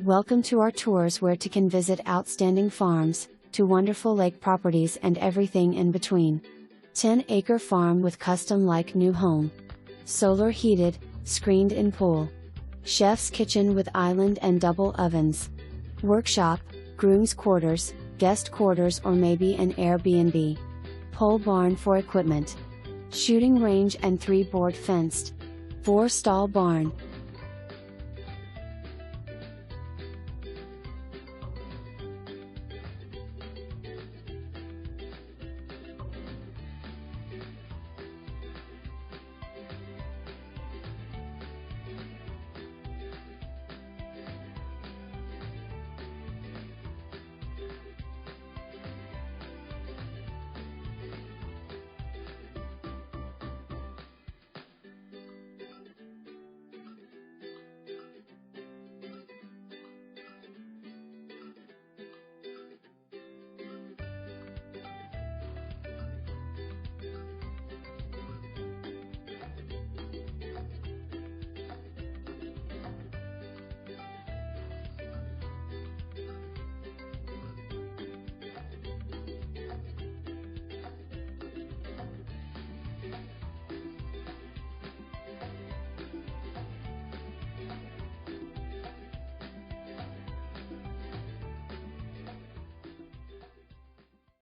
Welcome to our tours where you can visit outstanding farms, to wonderful lake properties and everything in between. 10-acre farm with custom-like new home. Solar heated, screened-in pool. Chef's kitchen with island and double ovens. Workshop, groom's quarters, guest quarters or maybe an Airbnb. Pole barn for equipment. Shooting range and 3-board fenced. 4-stall barn.